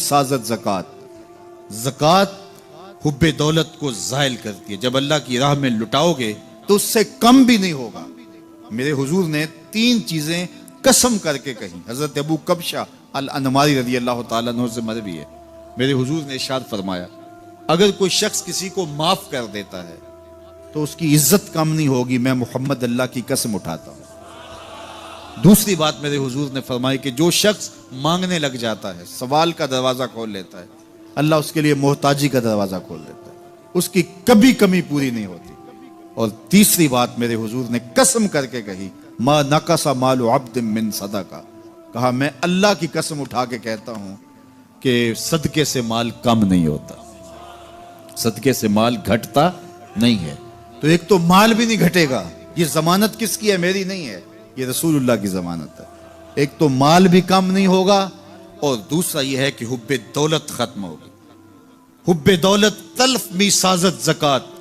साजत ज़कात। ज़कात हुब्बे दौलत को ज़ायल करती है। जब अल्लाह की राह में लुटाओगे तो उससे कम भी नहीं होगा। मेरे हुजूर ने 3 चीजें कसम करके कही। हजरत अबू कबशा अल अनमारी रज़ी अल्लाह ताला अन्हु से मरवी है। मेरे हुजूर ने इरशाद फरमाया, अगर कोई शख्स किसी को माफ कर देता है तो उसकी इज्जत कम नहीं होगी। मैं मोहम्मद अल्लाह की कसम उठाता हूं। दूसरी बात मेरे हुजूर ने फरमाई कि जो शख्स मांगने लग जाता है, सवाल का दरवाजा खोल लेता है, अल्लाह उसके लिए मोहताजी का दरवाजा खोल देता है, उसकी कभी कमी पूरी नहीं होती। और तीसरी बात मेरे हुजूर ने कसम करके कही, मा नकसा मालु अब्द मिन सदका। कहा, मैं अल्लाह की कसम उठा के कहता हूं कि सदके से माल कम नहीं होता, सदके से माल घटता नहीं है। तो एक तो माल भी नहीं घटेगा। ये जमानत किसकी है? मेरी नहीं है, ये रसूलुल्लाह की जमानत है। एक तो माल भी कम नहीं होगा और दूसरा यह है कि हुब्बे दौलत खत्म होगी। हुब्बे दौलत तल्फ मी साजत ज़कात।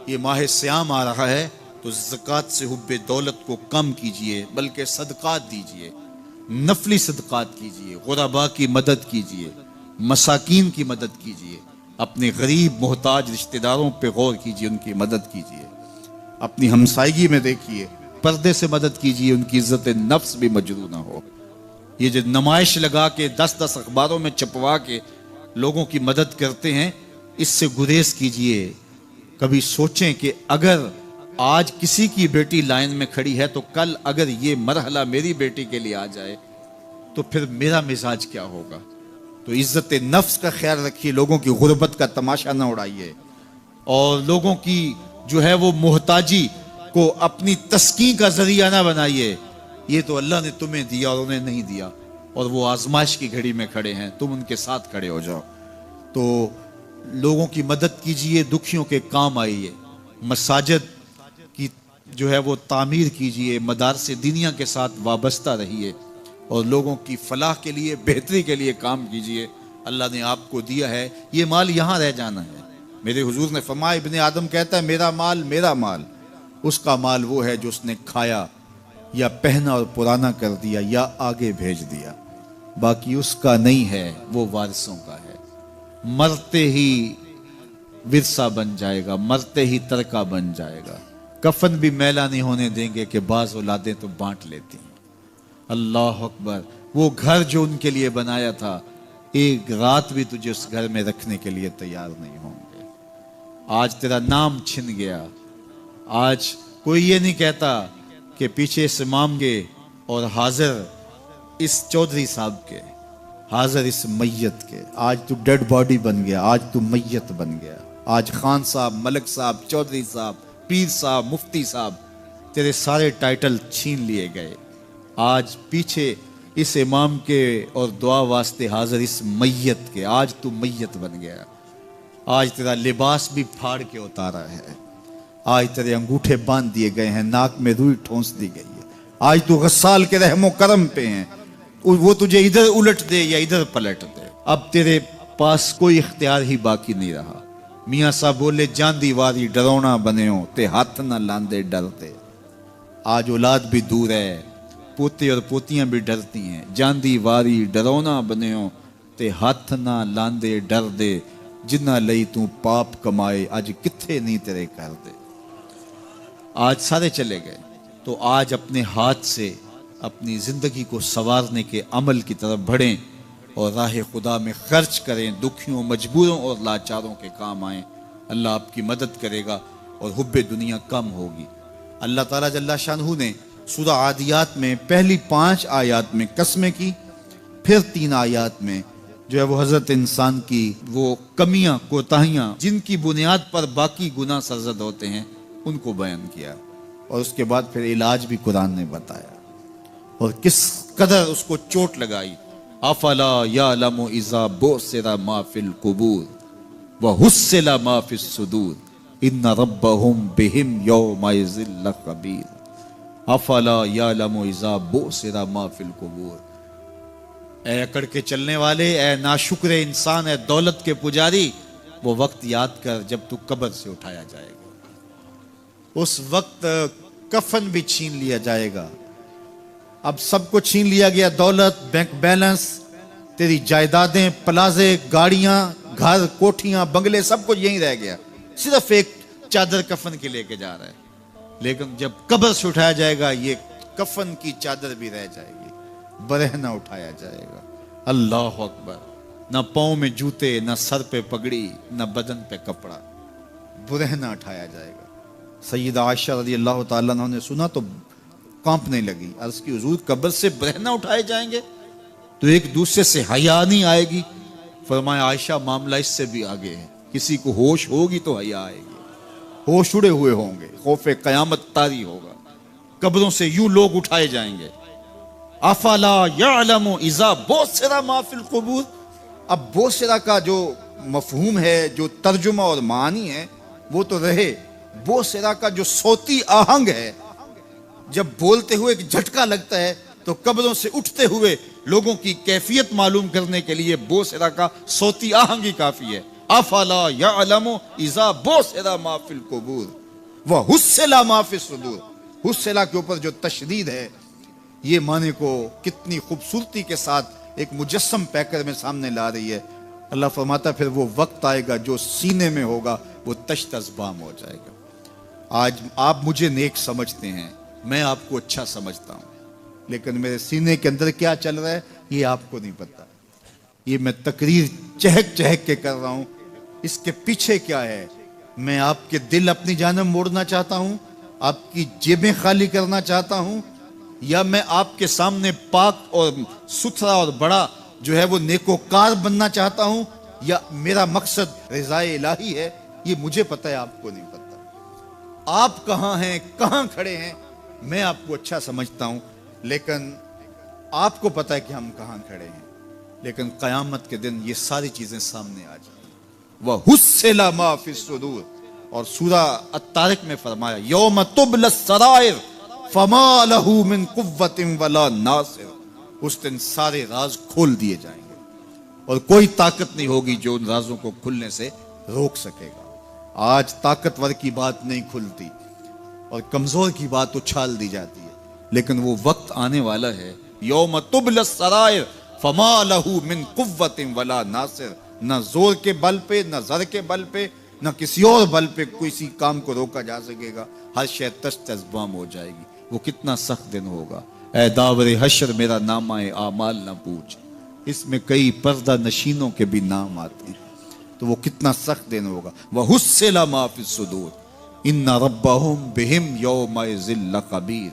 ये माह सियाम आ रहा है तो ज़कात से हुब्बे दौलत को कम कीजिए, बल्कि सदकात दीजिए, नफली सदकात कीजिए, गुरबा की मदद कीजिए, मसाकीन की मदद कीजिए, अपने गरीब मोहताज रिश्तेदारों पे गौर कीजिए, उनकी मदद कीजिए, अपनी हमसायगी में देखिए, पर्दे से मदद कीजिए, उनकी इज्जत नफ्स भी मजरू ना हो। ये जो नुमाइश लगा के 10-10 अखबारों में छपवा के लोगों की मदद करते हैं, इससे गुरेज कीजिए। कभी सोचें कि अगर आज किसी की बेटी लाइन में खड़ी है तो कल अगर ये मरहला मेरी बेटी के लिए आ जाए तो फिर मेरा मिजाज क्या होगा। तो इज्जत नफ्स का ख्याल रखिए, लोगों की गुर्बत का तमाशा ना उड़ाइए और लोगों की जो है वो मोहताजी को अपनी तस्की का जरिया ना बनाइए। ये तो अल्लाह ने तुम्हें दिया और उन्हें नहीं दिया, और वो आजमाइश की घड़ी में खड़े हैं, तुम उनके साथ खड़े हो जाओ। तो लोगों की मदद कीजिए, दुखियों के काम आइए, मसाजिद की जो है वो तामीर कीजिए, मदारसे दीनिया के साथ वाबस्ता रहिए और लोगों की फलाह के लिए, बेहतरी के लिए काम कीजिए। अल्लाह ने आपको दिया है, ये माल यहाँ रह जाना है। मेरे हुजूर ने फरमाया, इब्ने आदम कहता है मेरा माल मेरा माल। उसका माल वो है जो उसने खाया या पहना और पुराना कर दिया या आगे भेज दिया, बाकी उसका नहीं है, वो वारिसों का है। मरते ही विरसा बन जाएगा, मरते ही तरका बन जाएगा। कफन भी मैला नहीं होने देंगे कि बाज औलादें तो बांट लेती हैं। अल्लाह अकबर। वो घर जो उनके लिए बनाया था, एक रात भी तुझे उस घर में रखने के लिए तैयार नहीं होंगे। आज तेरा नाम छिन गया। आज कोई ये नहीं कहता कि पीछे इस इमाम के और हाजिर इस चौधरी साहब के, हाजिर इस मैयत के। आज तू डेड बॉडी बन गया, आज तू मैयत बन गया। आज खान साहब, मलक साहब, चौधरी साहब, पीर साहब, मुफ्ती साहब, तेरे सारे टाइटल छीन लिए गए। आज पीछे इस इमाम के और दुआ वास्ते हाजिर इस मैयत के, आज तू मैयत बन गया। आज तेरा लिबास भी फाड़ के उतारा है। आज तेरे अंगूठे बांध दिए गए हैं, नाक में रुई ठोंस दी गई है। आज तू गस्साल के रहमो करम पे हैं, वो तुझे इधर उलट दे या इधर पलट दे। अब तेरे पास कोई इख्तियार ही बाकी नहीं रहा। मियाँ साहब बोले, जांदी वारी डरौना बने हो ते हाथ ना लांदे डरते। आज औलाद भी दूर है, पोते और पोतियां भी डरती हैं। जांदी वारी डरौना बने हो ते हाथ ना लांदे डर दे, जिन्ना लई तू पाप कमाए अज किथे नहीं तेरे कर दे। आज सारे चले गए, तो आज अपने हाथ से अपनी जिंदगी को संवारने के अमल की तरफ बढ़ें और राह खुदा में खर्च करें। दुखियों, मजबूरों और लाचारों के काम आएं। अल्लाह आपकी मदद करेगा और हुब्बे दुनिया कम होगी। अल्लाह ताला जल्ला शानहू ने सूरा आदियात में पहली 5 आयात में कसमें की, फिर 3 आयात में जो है वो हजरत इंसान की वो कमियां, कोताहियां, जिनकी बुनियाद पर बाकी गुनाह सरजद होते हैं, उनको बयान किया। और उसके बाद फिर इलाज भी कुरान ने बताया और किस कदर उसको चोट लगाई। अफला यालमु इज़ा बुसिरा मा फिल कुबूर व हुस्सिला मा फिस सुदूर इन्ना रब्बहुम बिहिम यौमइज़िल लखबीर। अफला यालमु इज़ा बुसिरा मा फिल कुबूर। ए अकड़ के चलने वाले, ए नाशुक्र इंसान, ए दौलत के पुजारी, वो वक्त याद कर जब तू कब्र से उठाया जाएगा। उस वक्त कफन भी छीन लिया जाएगा। अब सबको छीन लिया गया, दौलत, बैंक बैलेंस, तेरी जायदादें, प्लाजे, गाड़ियां, घर, कोठियां, बंगले, सब कुछ यहीं रह गया, सिर्फ एक चादर कफन के लेके जा रहा है। लेकिन जब कब्र से उठाया जाएगा, ये कफन की चादर भी रह जाएगी, बरहना उठाया जाएगा। अल्लाह अकबर। न पाँव में जूते, न सर पे पगड़ी, न बदन पे कपड़ा, बुरहना उठाया जाएगा। सैयदा आयशा रज़ी अल्लाह ताला अन्हा ने सुना तो कांपने लगी, अर्ज़ की हुजूर कब्र से बरहना उठाए जाएंगे तो एक दूसरे से हया नहीं आएगी? फरमाया आयशा मामला इससे भी आगे है, किसी को होश होगी तो हया आएगी, होश उड़े हुए होंगे, खौफे कयामत तारी होगा, कब्रों से यूं लोग उठाए जाएंगे। अफला यअलमु इज़ा बुसिरा मा फिल कुबूर। अब बोसिरा का जो मफहूम है, जो तर्जुमा और मानी है, वो तो रहे। बोसिरा का जो सोती आहंग है, जब बोलते हुए एक झटका लगता है तो कब्रों से उठते हुए लोगों की कैफियत मालूम करने के लिए बोसिरा का सोती आहंग ही काफी है। अफला यअलमु इज़ा बुसिरा मा फिल कुबूर व हुस्सिला मा फिस सुदूर। हुस्सिला के ऊपर जो तशदीद है, ये माने को कितनी खूबसूरती के साथ एक मुजस्सम पैकर में सामने ला रही है। अल्लाह फरमाता फिर वो वक्त आएगा जो सीने में होगा वो तश्त अज़बाम हो जाएगा। आज आप मुझे नेक समझते हैं, मैं आपको अच्छा समझता हूं, लेकिन मेरे सीने के अंदर क्या चल रहा है ये आपको नहीं पता। ये मैं तकरीर चहक चहक के कर रहा हूं, इसके पीछे क्या है? मैं आपके दिल अपनी जानब मोड़ना चाहता हूं, आपकी जेबें खाली करना चाहता हूं, या मैं आपके सामने पाक और सुथरा और बड़ा जो है वो नेकोकार बनना चाहता हूं, या मेरा मकसद रिज़ाए इलाही है? ये मुझे पता है, आपको नहीं पता। आप कहां हैं, कहां खड़े हैं, मैं आपको अच्छा समझता हूं, लेकिन आपको पता है कि हम कहां खड़े हैं। लेकिन क़यामत के दिन ये सारी चीजें सामने आ जाएंगी। वह हुस्सिला मा फिस सुदूर। और सूरा अत-तारिक में फरमाया यौम तुबला सराइर फमा लहू मिन कुव्वतिन वला नासिर। उस दिन सारे राज खोल दिए जाएंगे और कोई ताकत नहीं होगी जो उन राजों को खुलने से रोक सकेगा। आज ताकतवर की बात नहीं खुलती और कमजोर की बात उछाल दी जाती है, लेकिन वो वक्त आने वाला है यौम तुबला सराइर फमा लहू मिन कुव्वतिन वला नासिर। न जोर के बल पे, न जर के बल पे, न किसी और बल पे किसी काम को रोका जा सकेगा। हर शय तश्त अज़बाम हो जाएगी। वो कितना सख्त दिन होगा। ऐ दावरे हशर मेरा नामाए आमाल न पूछ, इसमें कई पर्दा नशीनों के भी नाम आते हैं। तो वो कितना सख्त दिन होगा। वह हुस्सिला मा फिस सुदूर इन्ना रब्बहुम बिहिम यौमइज़िन लखबीर।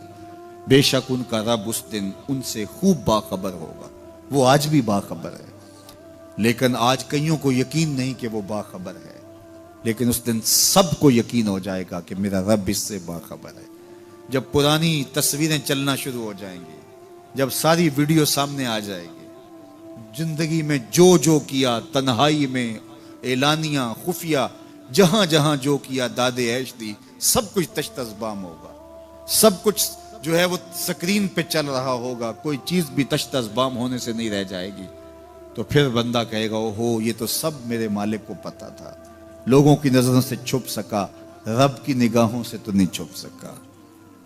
बेशक उनका रब उस दिन उनसे खूब बाखबर होगा। वो आज भी बाखबर है, लेकिन आज कईयों को यकीन नहीं कि वो बाखबर है, लेकिन उस दिन सबको यकीन हो जाएगा कि मेरा रब इससे बाखबर है। जब पुरानी तस्वीरें चलना शुरू हो जाएंगी, जब सारी वीडियो सामने आ जाएगी, जिंदगी में जो जो किया, तन्हाई में, एलानिया, खुफिया, जहां जहां जो किया, दादे ऐश दी, सब कुछ तश्त अज़बाम होगा। सब कुछ जो है वो स्क्रीन पे चल रहा होगा, कोई चीज भी तश्त अज़बाम होने से नहीं रह जाएगी। तो फिर बंदा कहेगा ओहो ये तो सब मेरे मालिक को पता था, लोगों की नजरों से छुप सका, रब की निगाहों से तो नहीं छुप सका।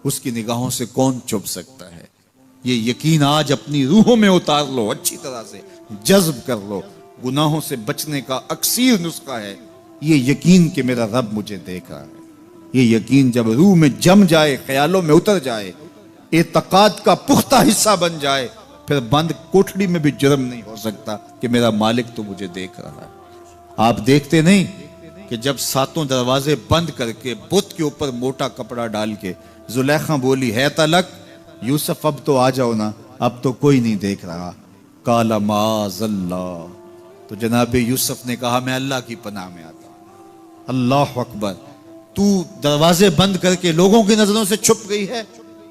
उसकी निगाहों से कौन छुप सकता है? ये यकीन आज अपनी रूहों में उतार लो, अच्छी तरह से जज्ब कर लो। गुनाहों से बचने का अक्सीर नुस्खा है ये यकीन कि मेरा रब मुझे देख रहा है। ये यकीन जब रूह में जम जाए, ख्यालों में उतर जाए, एतकाद का पुख्ता हिस्सा बन जाए, फिर बंद कोठड़ी में भी जुर्म नहीं हो सकता कि मेरा मालिक तो मुझे देख रहा है। आप देखते नहीं कि जब सातों दरवाजे बंद करके बुत के ऊपर मोटा कपड़ा डाल के जुलेखा बोली है तलक यूसुफ अब तो आ जाओ ना, अब तो कोई नहीं देख रहा। काला माज़ल्ला, तो जनाबे यूसुफ ने कहा मैं अल्लाह की पनाह में आता हूं। अल्लाह अकबर। तू दरवाजे बंद करके लोगों की नजरों से छुप गई है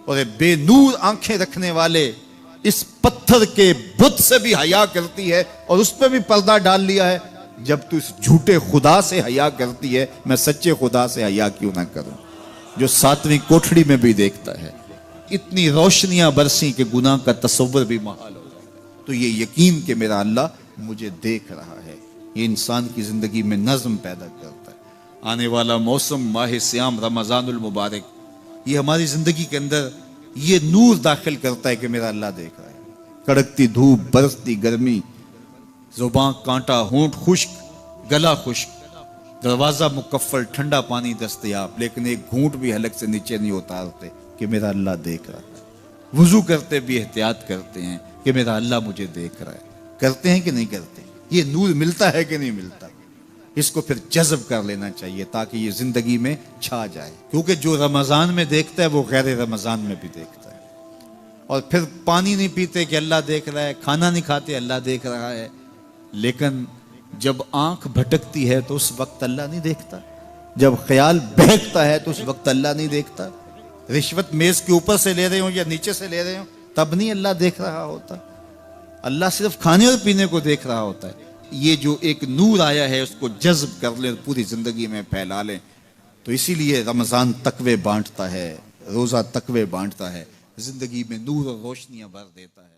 और बेनूर आंखें रखने वाले इस पत्थर के बुत से भी हया करती है और उस पर भी पर्दा डाल लिया है। जब तू इस झूठे खुदा से हया करती है, मैं सच्चे खुदा से हया क्यों ना करूं जो सातवीं कोठड़ी में भी देखता है। इतनी रोशनियां बरसी के गुनाह का तसव्वुर भी महाल हो जाता। तो ये यकीन कि मेरा अल्लाह मुझे देख रहा है, ये इंसान की जिंदगी में नज्म पैदा करता है। आने वाला मौसम माह सियाम रमजानुल मुबारक, ये हमारी जिंदगी के अंदर ये नूर दाखिल करता है कि मेरा अल्लाह देख रहा है। कड़कती धूप, बरसती गर्मी, जुबान कांटा, होंठ खुश्क, गला खुश्क, दरवाजा मुकफ्फल, ठंडा पानी दस्तयाब, लेकिन एक घूंट भी हलक से नीचे नहीं उतारते कि मेरा अल्लाह देख रहा है। वुजू करते भी एहतियात करते हैं कि मेरा अल्लाह मुझे देख रहा है। करते हैं कि नहीं करते? ये नूर मिलता है कि नहीं मिलता? इसको फिर जज्ब कर लेना चाहिए ताकि ये जिंदगी में छा जाए, क्योंकि जो रमजान में देखता है वो गैर रमजान में भी देखता है। और फिर पानी नहीं पीते कि अल्लाह देख रहा है, खाना नहीं खाते अल्लाह देख रहा है, लेकिन जब आंख भटकती है तो उस वक्त अल्लाह नहीं देखता, जब ख्याल बहकता है तो उस वक्त अल्लाह नहीं देखता। रिश्वत मेज के ऊपर से ले रहे हो या नीचे से ले रहे हो तब नहीं अल्लाह देख रहा होता, अल्लाह सिर्फ खाने और पीने को देख रहा होता है। ये जो एक नूर आया है उसको जज्ब कर ले, पूरी जिंदगी में फैला लें। तो इसीलिए रमजान तकवे बांटता है, रोजा तकवे बांटता है, जिंदगी में नूर और रोशनियां भर देता है।